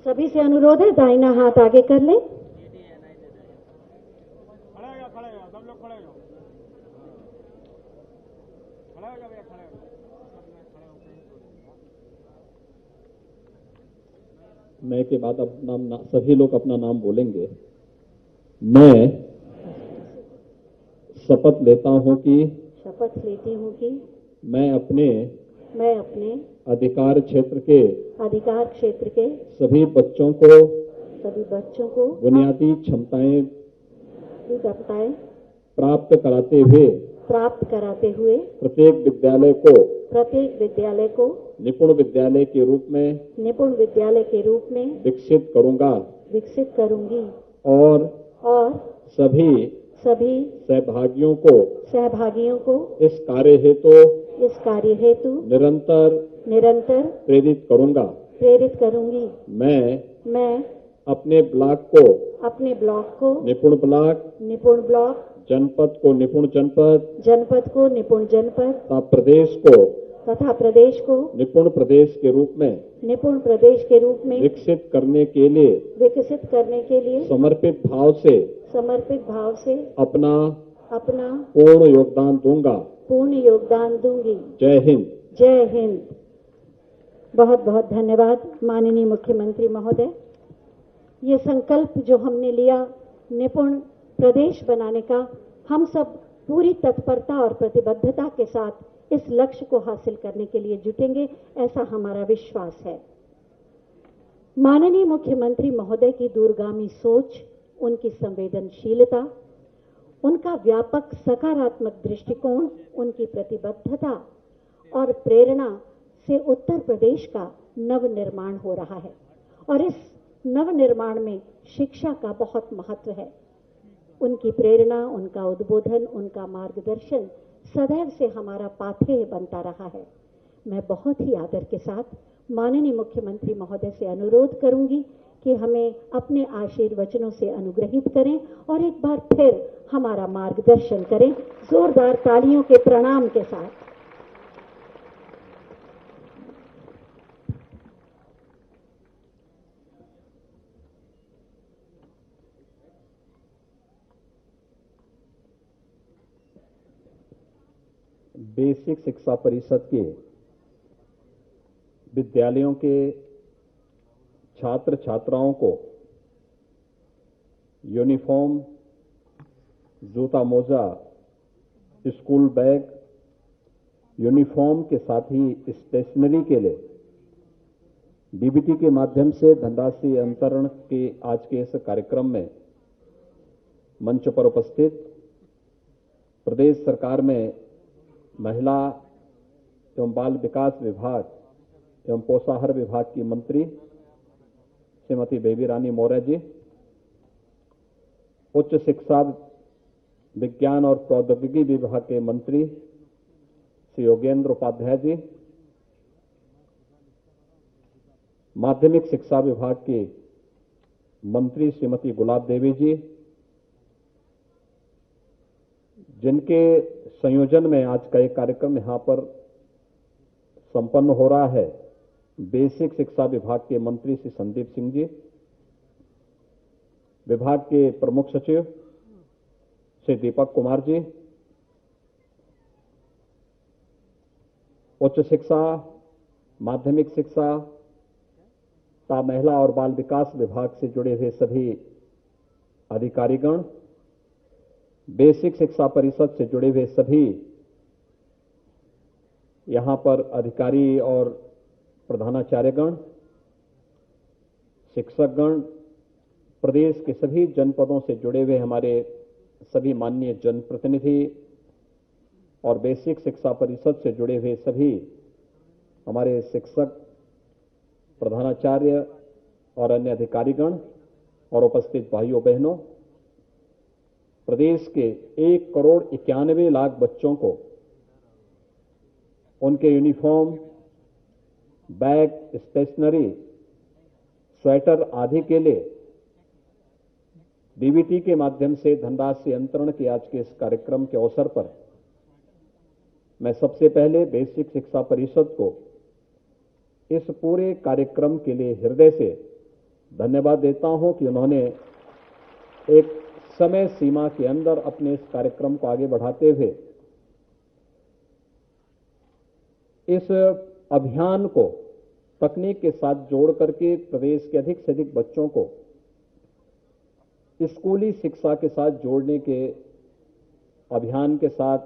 सभी से अनुरोध है दाहिना हाथ आगे कर लें। खड़े हो सब लोग खड़े हो भैया खड़े हो मैं के बाद अब सभी लोग अपना नाम बोलेंगे। मैं शपथ लेता हूं कि शपथ लेती हूँ कि मैं अपने अधिकार क्षेत्र के सभी बच्चों को बुनियादी क्षमताएं प्राप्त कराते हुए प्रत्येक विद्यालय को निपुण विद्यालय के रूप में विकसित करूंगी और सभी सहभागियों को इस कार्य हेतु निरंतर प्रेरित करूंगी। मैं अपने ब्लॉक को निपुण ब्लॉक, जनपद को निपुण जनपद तथा प्रदेश को निपुण प्रदेश के रूप में विकसित करने के लिए समर्पित भाव से अपना पूर्ण योगदान दूंगी। जय हिंद। बहुत बहुत धन्यवाद माननीय मुख्यमंत्री महोदय। ये संकल्प जो हमने लिया निपुण प्रदेश बनाने का, हम सब पूरी तत्परता और प्रतिबद्धता के साथ इस लक्ष्य को हासिल करने के लिए जुटेंगे, ऐसा हमारा विश्वास है। माननीय मुख्यमंत्री महोदय की दूरगामी सोच, उनकी संवेदनशीलता, उनका व्यापक सकारात्मक दृष्टिकोण, उनकी प्रतिबद्धता और प्रेरणा से उत्तर प्रदेश का नवनिर्माण हो रहा है और इस नवनिर्माण में शिक्षा का बहुत महत्व है। उनकी प्रेरणा, उनका उद्बोधन, उनका मार्गदर्शन सदैव से हमारा पाथेय बनता रहा है। मैं बहुत ही आदर के साथ माननीय मुख्यमंत्री महोदय से अनुरोध करूंगी कि हमें अपने आशीर्वचनों से अनुग्रहित करें और एक बार फिर हमारा मार्गदर्शन करें जोरदार तालियों के प्रणाम के साथ। बेसिक शिक्षा परिषद के विद्यालयों के छात्र छात्राओं को यूनिफॉर्म, जूता मोजा, स्कूल बैग, यूनिफॉर्म के साथ ही स्टेशनरी के लिए डीबीटी के माध्यम से धनराशि अंतरण के आज के इस कार्यक्रम में मंच पर उपस्थित प्रदेश सरकार में महिला एवं बाल विकास विभाग एवं पोषाहार विभाग की मंत्री श्रीमती बेबी रानी मौर्य जी, उच्च शिक्षा विज्ञान और प्रौद्योगिकी विभाग के मंत्री श्री योगेंद्र उपाध्याय जी, माध्यमिक शिक्षा विभाग की मंत्री श्रीमती गुलाब देवी जी, जिनके संयोजन में आज का एक कार्यक्रम यहां पर संपन्न हो रहा है, बेसिक शिक्षा विभाग के मंत्री श्री संदीप सिंह जी, विभाग के प्रमुख सचिव श्री दीपक कुमार जी, उच्च शिक्षा, माध्यमिक शिक्षा तथा महिला और बाल विकास विभाग से जुड़े हुए सभी अधिकारीगण, बेसिक शिक्षा परिषद से जुड़े हुए सभी यहां पर अधिकारी और प्रधानाचार्यगण, शिक्षकगण, प्रदेश के सभी जनपदों से जुड़े हुए हमारे सभी माननीय जनप्रतिनिधि और बेसिक शिक्षा परिषद से जुड़े हुए सभी हमारे शिक्षक, प्रधानाचार्य और अन्य अधिकारीगण और उपस्थित भाइयों बहनों, प्रदेश के 1,91,00,000 बच्चों को उनके यूनिफॉर्म, बैग, स्टेशनरी, स्वेटर आदि के लिए डीबीटी के माध्यम से धनराशि अंतरण के आज के इस कार्यक्रम के अवसर पर मैं सबसे पहले बेसिक शिक्षा परिषद को इस पूरे कार्यक्रम के लिए हृदय से धन्यवाद देता हूं कि उन्होंने एक समय सीमा के अंदर अपने इस कार्यक्रम को आगे बढ़ाते हुए इस अभियान को तकनीक के साथ जोड़ करके प्रदेश के अधिक से अधिक बच्चों को स्कूली शिक्षा के साथ जोड़ने के अभियान के साथ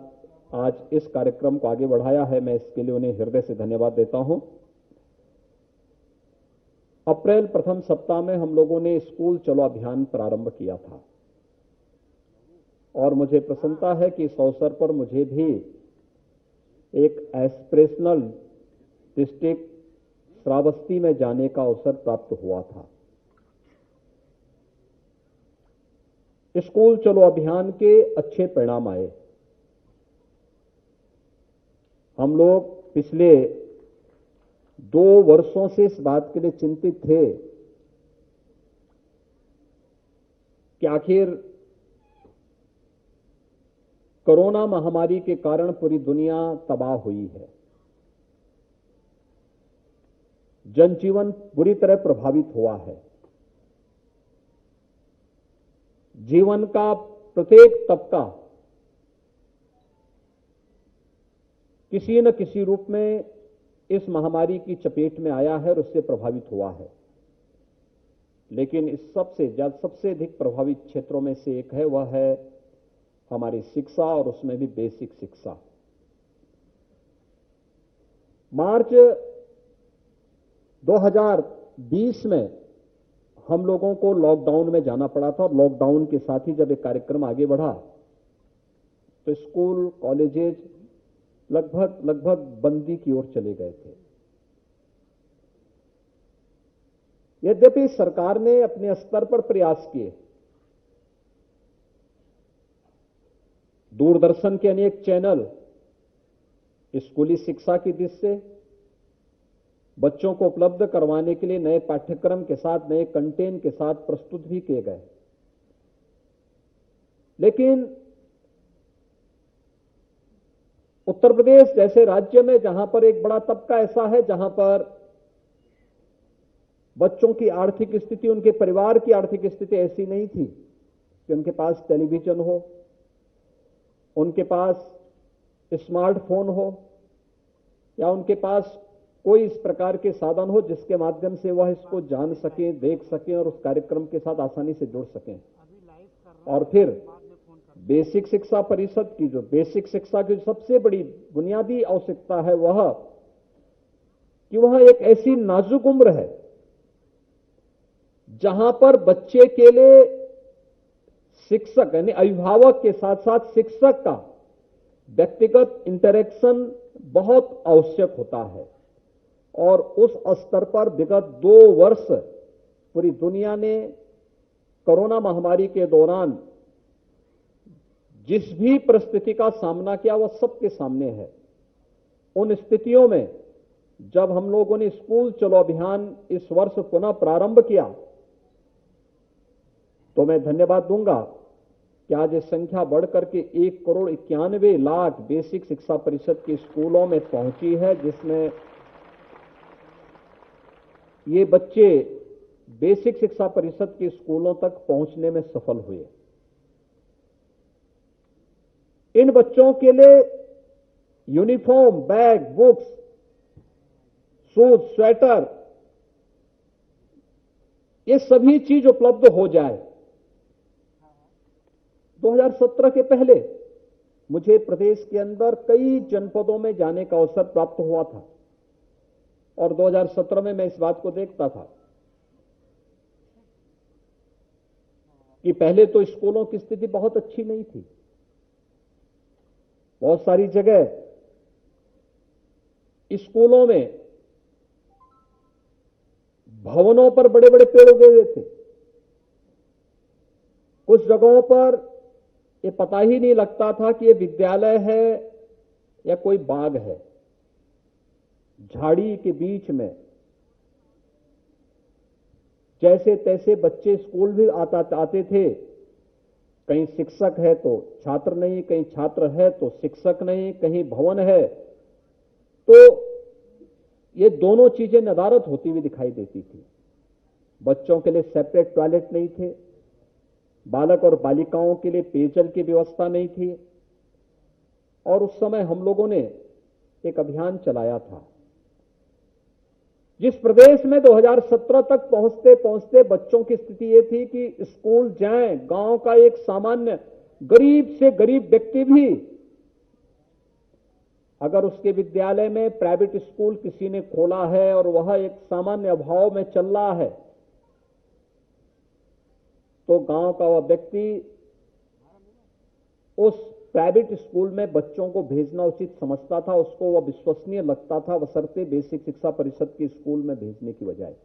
आज इस कार्यक्रम को आगे बढ़ाया है। मैं इसके लिए उन्हें हृदय से धन्यवाद देता हूं। अप्रैल प्रथम सप्ताह में हम लोगों ने स्कूल चलो अभियान प्रारंभ किया था और मुझे प्रसन्नता है कि इस अवसर पर मुझे भी एक एस्पिरेशनल डिस्ट्रिक्ट श्रावस्ती में जाने का अवसर प्राप्त हुआ था। स्कूल चलो अभियान के अच्छे परिणाम आए। हम लोग पिछले 2 वर्षों से इस बात के लिए चिंतित थे कि आखिर कोरोना महामारी के कारण पूरी दुनिया तबाह हुई है, जनजीवन बुरी तरह प्रभावित हुआ है, जीवन का प्रत्येक तबका किसी न किसी रूप में इस महामारी की चपेट में आया है और उससे प्रभावित हुआ है। लेकिन इस सबसे अधिक प्रभावित क्षेत्रों में से एक है, वह है हमारी शिक्षा और उसमें भी बेसिक शिक्षा। मार्च 2020 में हम लोगों को लॉकडाउन में जाना पड़ा था और लॉकडाउन के साथ ही जब एक कार्यक्रम आगे बढ़ा तो स्कूल कॉलेजेस लगभग बंदी की ओर चले गए थे। यद्यपि सरकार ने अपने स्तर पर प्रयास किए, दूरदर्शन के अनेक चैनल स्कूली शिक्षा की दृष्टि से बच्चों को उपलब्ध करवाने के लिए नए पाठ्यक्रम के साथ, नए कंटेंट के साथ प्रस्तुत भी किए गए। लेकिन उत्तर प्रदेश जैसे राज्य में, जहां पर एक बड़ा तबका ऐसा है जहां पर बच्चों की आर्थिक स्थिति, उनके परिवार की आर्थिक स्थिति ऐसी नहीं थी कि उनके पास टेलीविजन हो, उनके पास स्मार्टफोन हो या उनके पास कोई इस प्रकार के साधन हो जिसके माध्यम से वह इसको जान सकें, देख सकें और उस कार्यक्रम के साथ आसानी से जुड़ सकें। और फिर बेसिक शिक्षा परिषद की जो बेसिक शिक्षा की सबसे बड़ी बुनियादी आवश्यकता है वह कि वह एक ऐसी नाजुक उम्र है जहां पर बच्चे के लिए शिक्षक यानी अभिभावक के साथ साथ शिक्षक का व्यक्तिगत इंटरेक्शन बहुत आवश्यक होता है। और उस स्तर पर विगत 2 वर्ष पूरी दुनिया ने कोरोना महामारी के दौरान जिस भी परिस्थिति का सामना किया वह सबके सामने है। उन स्थितियों में जब हम लोगों ने स्कूल चलो अभियान इस वर्ष पुनः प्रारंभ किया तो मैं धन्यवाद दूंगा कि आज ये संख्या बढ़कर के 1,91,00,000 बेसिक शिक्षा परिषद के स्कूलों में पहुंची है, जिसमें ये बच्चे बेसिक शिक्षा परिषद के स्कूलों तक पहुंचने में सफल हुए। इन बच्चों के लिए uniform, bag, books, shoes, sweater, ये सभी चीज उपलब्ध हो जाए। 2017 के पहले मुझे प्रदेश के अंदर कई जनपदों में जाने का अवसर प्राप्त हुआ था और 2017 में मैं इस बात को देखता था कि पहले तो स्कूलों की स्थिति बहुत अच्छी नहीं थी। बहुत सारी जगह स्कूलों में भवनों पर बड़े बड़े पेड़ उगे हुए थे। कुछ जगहों पर ये पता ही नहीं लगता था कि ये विद्यालय है या कोई बाग है। झाड़ी के बीच में जैसे तैसे बच्चे स्कूल भी आते थे। कहीं शिक्षक है तो छात्र नहीं, कहीं छात्र है तो शिक्षक नहीं, कहीं भवन है। तो ये दोनों चीजें नदारद होती हुई दिखाई देती थी। बच्चों के लिए सेपरेट टॉयलेट नहीं थे, बालक और बालिकाओं के लिए पेयजल की व्यवस्था नहीं थी। और उस समय हम लोगों ने एक अभियान चलाया था। जिस प्रदेश में 2017 तक पहुंचते पहुंचते बच्चों की स्थिति ये थी कि स्कूल जाएं, गांव का एक सामान्य गरीब से गरीब व्यक्ति भी अगर उसके विद्यालय में प्राइवेट स्कूल किसी ने खोला है और वह एक सामान्य अभाव में चल रहा है, तो गांव का वह व्यक्ति उस प्राइवेट स्कूल में बच्चों को भेजना उचित समझता था, उसको वह विश्वसनीय लगता था, बशर्ते बेसिक शिक्षा परिषद के स्कूल में भेजने की बजाय।